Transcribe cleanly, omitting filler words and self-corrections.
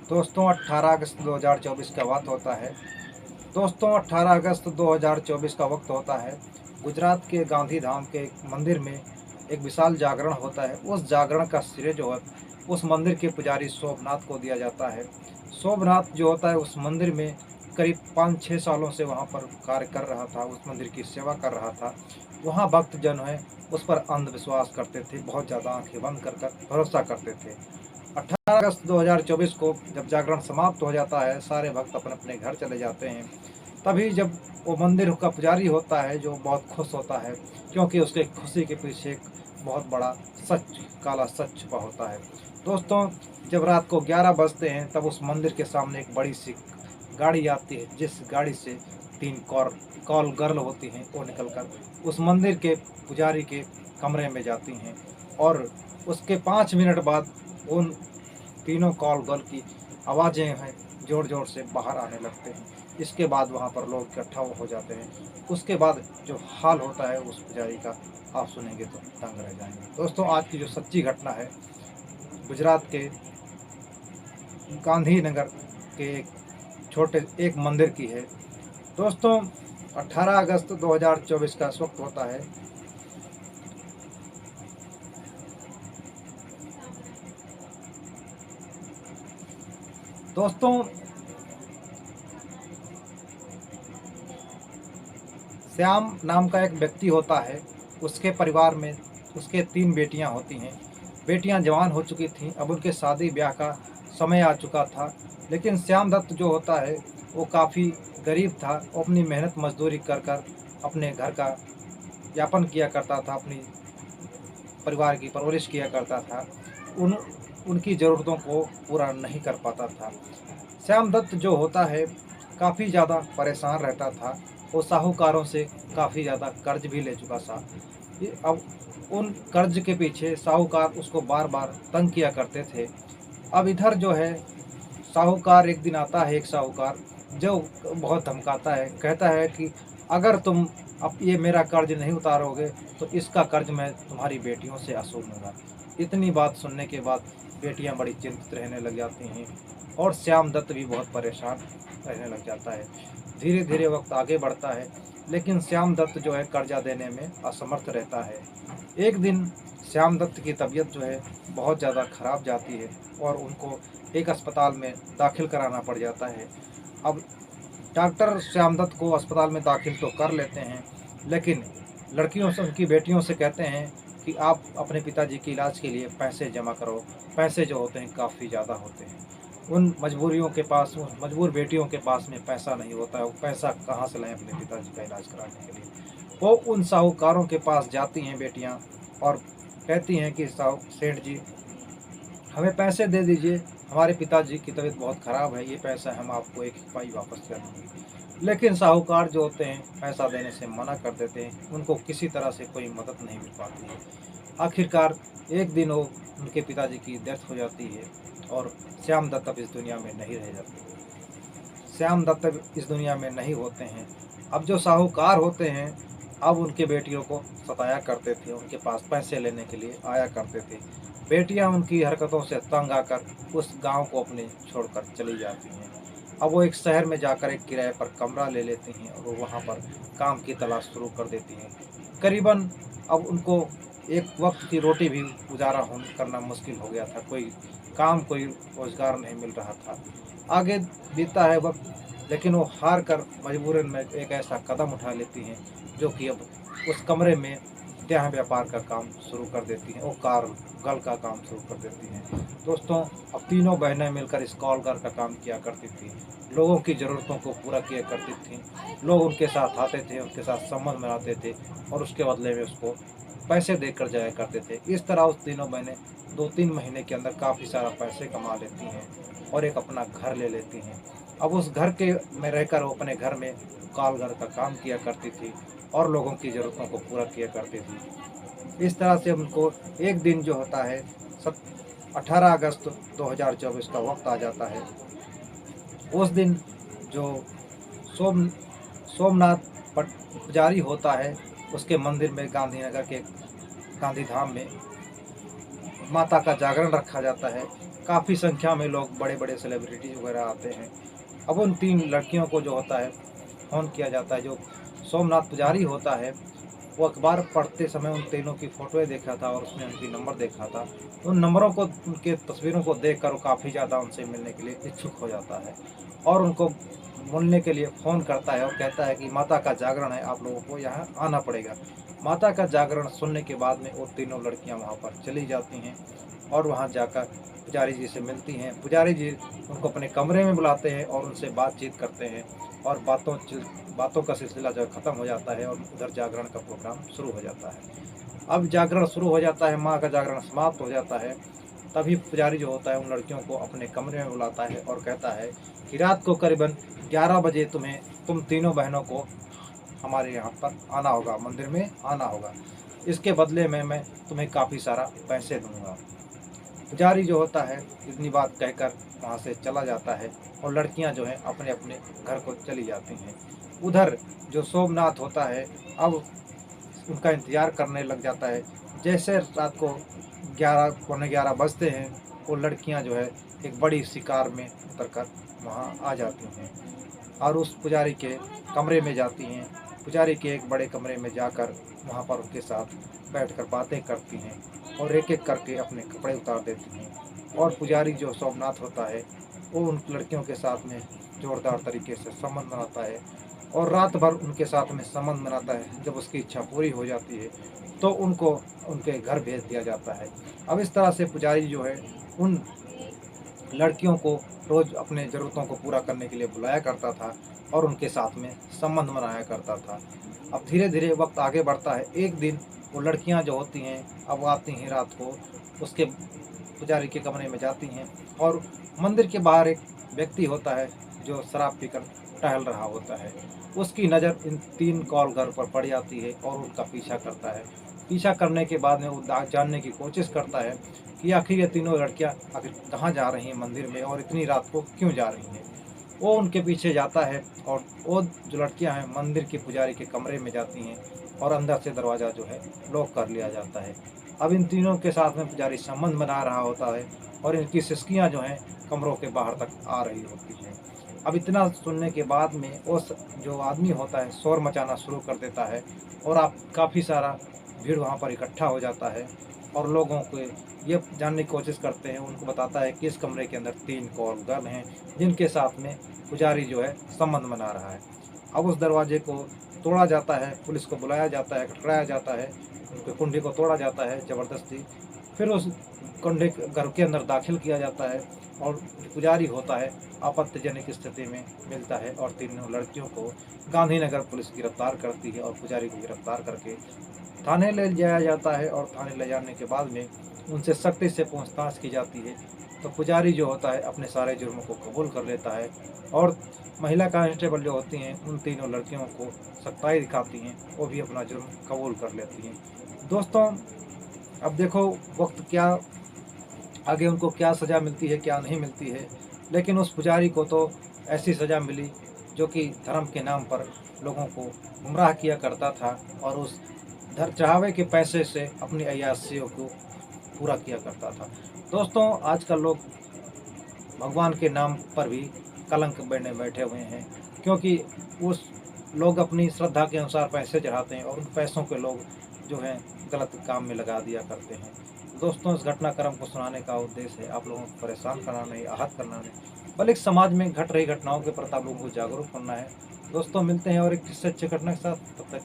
दोस्तों 18 अगस्त 2024 का वक्त होता है। दोस्तों 18 अगस्त 2024 का वक्त होता है। गुजरात के गांधी धाम के एक मंदिर में एक विशाल जागरण होता है। उस जागरण का श्रेय जो है उस मंदिर के पुजारी शोभनाथ को दिया जाता है। शोभनाथ जो होता है उस मंदिर में करीब 5-6 सालों से वहाँ पर कार्य कर रहा था, उस मंदिर की सेवा कर रहा था। वहाँ भक्तजन है उस पर अंधविश्वास करते थे, बहुत ज़्यादा आंखें बंद कर कर भरोसा करते थे। 18 अगस्त 2024 को जब जागरण समाप्त हो जाता है, सारे भक्त अपने अपने घर चले जाते हैं। तभी जब वो मंदिर का पुजारी होता है जो बहुत खुश होता है, क्योंकि उसके खुशी के पीछे एक बहुत बड़ा सच, काला सच छुपा होता है। दोस्तों जब रात को 11 बजते हैं तब उस मंदिर के सामने एक बड़ी सी गाड़ी आती है, जिस गाड़ी से 3 कॉल गर्ल होती हैं वो निकलकर उस मंदिर के पुजारी के कमरे में जाती हैं और उसके 5 मिनट बाद उन तीनों कॉल गर्ल की आवाज़ें हैं ज़ोर ज़ोर से बाहर आने लगते हैं। इसके बाद वहाँ पर लोग इकट्ठा हो जाते हैं। उसके बाद जो हाल होता है उस पुजारी का आप सुनेंगे तो दंग रह जाएंगे। दोस्तों आज की जो सच्ची घटना है गुजरात के गांधीनगर के एक छोटे एक मंदिर की है। दोस्तों 18 अगस्त 2024 का इस वक्त होता है। दोस्तों श्याम नाम का एक व्यक्ति होता है, उसके परिवार में उसके 3 बेटियां होती हैं। बेटियां जवान हो चुकी थीं, अब उनके शादी ब्याह का समय आ चुका था। लेकिन श्याम दत्त जो होता है वो काफ़ी गरीब था, वो अपनी मेहनत मजदूरी कर कर अपने घर का यापन किया करता था, अपनी परिवार की परवरिश किया करता था। उन उनकी ज़रूरतों को पूरा नहीं कर पाता था। श्याम दत्त जो होता है काफ़ी ज़्यादा परेशान रहता था। वो साहूकारों से काफ़ी ज़्यादा कर्ज भी ले चुका था। अब उन कर्ज के पीछे साहूकार उसको बार बार तंग किया करते थे। अब इधर जो है साहूकार एक दिन आता है, एक साहूकार जो बहुत धमकाता है, कहता है कि अगर तुम अब ये मेरा कर्ज नहीं उतारोगे तो इसका कर्ज मैं तुम्हारी बेटियों से असूलूंगा। इतनी बात सुनने के बाद बेटियां बड़ी चिंतित रहने लग जाती हैं और श्याम दत्त भी बहुत परेशान रहने लग जाता है। धीरे धीरे वक्त आगे बढ़ता है लेकिन श्याम दत्त जो है कर्जा देने में असमर्थ रहता है। एक दिन श्याम दत्त की तबीयत जो है बहुत ज़्यादा खराब जाती है और उनको एक अस्पताल में दाखिल कराना पड़ जाता है। अब डॉक्टर श्याम दत्त को अस्पताल में दाखिल तो कर लेते हैं, लेकिन लड़कियों से, उनकी बेटियों से कहते हैं कि आप अपने पिताजी के इलाज के लिए पैसे जमा करो। पैसे जो होते हैं काफ़ी ज़्यादा होते हैं। उन मजबूर बेटियों के पास में पैसा नहीं होता है, वो पैसा कहाँ से लाएं अपने पिताजी का इलाज कराने के लिए। वो उन साहूकारों के पास जाती हैं बेटियाँ और कहती हैं कि सेठ जी हमें पैसे दे दीजिए, हमारे पिताजी की तबीयत बहुत ख़राब है, ये पैसा हम आपको एक पाई वापस कर देंगे। लेकिन साहूकार जो होते हैं पैसा देने से मना कर देते हैं, उनको किसी तरह से कोई मदद नहीं मिल पाती है। आखिरकार एक दिन वो उनके पिताजी की डेथ हो जाती है और श्याम दत्त अब इस दुनिया में नहीं रह जाते। श्याम दत्त अब इस दुनिया में नहीं होते हैं। अब जो साहूकार होते हैं अब उनके बेटियों को सताया करते थे, उनके पास पैसे लेने के लिए आया करते थे। बेटियां उनकी हरकतों से तंग आकर उस गांव को अपने छोड़कर चली जाती हैं। अब वो एक शहर में जाकर एक किराए पर कमरा ले लेती हैं और वो वहाँ पर काम की तलाश शुरू कर देती हैं। करीबन अब उनको एक वक्त की रोटी भी गुजारा करना मुश्किल हो गया था, कोई काम कोई रोज़गार नहीं मिल रहा था। आगे बीतता है वक्त, लेकिन वो हार कर मजबूरन में एक ऐसा कदम उठा लेती हैं जो कि अब उस कमरे में देह व्यापार का काम शुरू कर देती हैं, वो कार गल का काम शुरू कर देती हैं। दोस्तों अब तीनों बहनें मिलकर इस कॉल घर का काम किया करती थी, लोगों की ज़रूरतों को पूरा किया करती थीं। लोग उनके साथ आते थे, उनके साथ संबंध बनाते थे और उसके बदले में उसको पैसे देकर जाया करते थे। इस तरह उस तीनों बहनें 2-3 महीने के अंदर काफ़ी सारा पैसे कमा लेती हैं और एक अपना घर ले लेती हैं। अब उस घर के में रहकर वो अपने घर में काल घर का काम किया करती थी और लोगों की ज़रूरतों को पूरा किया करती थी। इस तरह से उनको एक दिन जो होता है 18 अगस्त 2024 का वक्त आ जाता है। उस दिन जो सोम सोमनाथ पुजारी होता है उसके मंदिर में गांधीनगर के गांधी धाम में माता का जागरण रखा जाता है। काफ़ी संख्या में लोग, बड़े बड़े सेलिब्रिटीज वगैरह आते हैं। अब उन 3 लड़कियों को जो होता है फ़ोन किया जाता है। जो सोमनाथ पुजारी होता है, वो अखबार पढ़ते समय उन तीनों की फ़ोटोएँ देखा था और उसमें उनकी नंबर देखा था। उन नंबरों को, उनके तस्वीरों को देखकर वो काफ़ी ज़्यादा उनसे मिलने के लिए इच्छुक हो जाता है और उनको मिलने के लिए फ़ोन करता है और कहता है कि माता का जागरण है, आप लोगों को यहाँ आना पड़ेगा। माता का जागरण सुनने के बाद में वो तीनों लड़कियाँ वहाँ पर चली जाती हैं और वहाँ जाकर पुजारी जी से मिलती हैं। पुजारी जी उनको अपने कमरे में बुलाते हैं और उनसे बातचीत करते हैं और बातों का सिलसिला जो है ख़त्म हो जाता है और उधर जागरण का प्रोग्राम शुरू हो जाता है। अब जागरण शुरू हो जाता है, माँ का जागरण समाप्त हो जाता है। तभी पुजारी जो होता है उन लड़कियों को अपने कमरे में बुलाता है और कहता है कि रात को करीबन 11 बजे तुम तीनों बहनों को हमारे यहाँ पर आना होगा, मंदिर में आना होगा। इसके बदले में मैं तुम्हें काफ़ी सारा पैसे दूँगा। पुजारी जो होता है इतनी बात कहकर वहाँ से चला जाता है और लड़कियाँ जो हैं अपने अपने घर को चली जाती हैं। उधर जो सोमनाथ होता है, अब उनका इंतज़ार करने लग जाता है। जैसे रात को 11 पौने 11 बजते हैं, वो लड़कियाँ जो है एक बड़ी सी कार में उतरकर वहाँ आ जाती हैं और उस पुजारी के कमरे में जाती हैं। पुजारी के एक बड़े कमरे में जाकर वहाँ पर उनके साथ बैठकर बातें करती हैं और एक-एक करके अपने कपड़े उतार देती हैं और पुजारी जो सोमनाथ होता है, वो उन लड़कियों के साथ में ज़ोरदार तरीके से संबंध बनाता है और रात भर उनके साथ में संबंध बनाता है। जब उसकी इच्छा पूरी हो जाती है, तो उनको उनके घर भेज दिया जाता है। अब इस तरह से पुजारी जो है उन लड़कियों को रोज़ अपने ज़रूरतों को पूरा करने के लिए बुलाया करता था और उनके साथ में संबंध बनाया करता था। अब धीरे-धीरे वक़्त आगे बढ़ता है। एक दिन वो लड़कियां जो होती हैं, अब वो आती हैं रात को, उसके पुजारी के कमरे में जाती हैं और मंदिर के बाहर एक व्यक्ति होता है जो शराब पीकर टहल रहा होता है। उसकी नज़र इन 3 कॉल घर पर पड़ जाती है और उनका पीछा करता है। पीछा करने के बाद में वो जानने की कोशिश करता है कि आखिर ये तीनों लड़कियां आखिर कहाँ जा रही हैं मंदिर में और इतनी रात को क्यों जा रही हैं। वो उनके पीछे जाता है और वो जो लड़कियां हैं मंदिर के पुजारी के कमरे में जाती हैं और अंदर से दरवाज़ा जो है लॉक कर लिया जाता है। अब इन तीनों के साथ में पुजारी संबंध बना रहा होता है और इनकी सिसकियाँ जो हैं कमरों के बाहर तक आ रही होती हैं। अब इतना सुनने के बाद में उस जो आदमी होता है शोर मचाना शुरू कर देता है और आप काफ़ी सारा भीड़ वहाँ पर इकट्ठा हो जाता है और लोगों को ये जानने की कोशिश करते हैं। उनको बताता है कि इस कमरे के अंदर 3 कॉल गर्ल हैं जिनके साथ में पुजारी जो है संबंध बना रहा है। अब उस दरवाजे को तोड़ा जाता है, पुलिस को बुलाया जाता है, खटखटाया जाता है, उनके कुंडी को तोड़ा जाता है ज़बरदस्ती। फिर उस कुंडे घर के अंदर दाखिल किया जाता है और जो पुजारी होता है आपत्तिजनक स्थिति में मिलता है और तीनों लड़कियों को गांधीनगर पुलिस गिरफ्तार करती है और पुजारी को गिरफ्तार करके थाने ले जाया जाता है और थाने ले जाने के बाद में उनसे सख्ती से पूछताछ की जाती है। तो पुजारी जो होता है अपने सारे जुर्मों को कबूल कर लेता है और महिला कांस्टेबल जो होती हैं उन तीनों लड़कियों को सख्ताई दिखाती हैं, वो भी अपना जुर्म कबूल कर लेती हैं। दोस्तों, अब देखो वक्त क्या आगे उनको क्या सज़ा मिलती है, क्या नहीं मिलती है, लेकिन उस पुजारी को तो ऐसी सज़ा मिली जो कि धर्म के नाम पर लोगों को गुमराह किया करता था और उस चढ़ावे के पैसे से अपनी अय्याशियों को पूरा किया करता था। दोस्तों, आजकल लोग भगवान के नाम पर भी कलंक बने बैठे हुए हैं, क्योंकि उस लोग अपनी श्रद्धा के अनुसार पैसे चढ़ाते हैं और उन पैसों के लोग जो हैं गलत काम में लगा दिया करते हैं। दोस्तों, इस घटनाक्रम को सुनाने का उद्देश्य है आप लोगों को परेशान करना नहीं, आहत करना नहीं, बल्कि समाज में घट रही घटनाओं के प्रति आप लोगों को जागरूक करना है। दोस्तों, मिलते हैं और एक किस्से अच्छे घटना के साथ, तब तक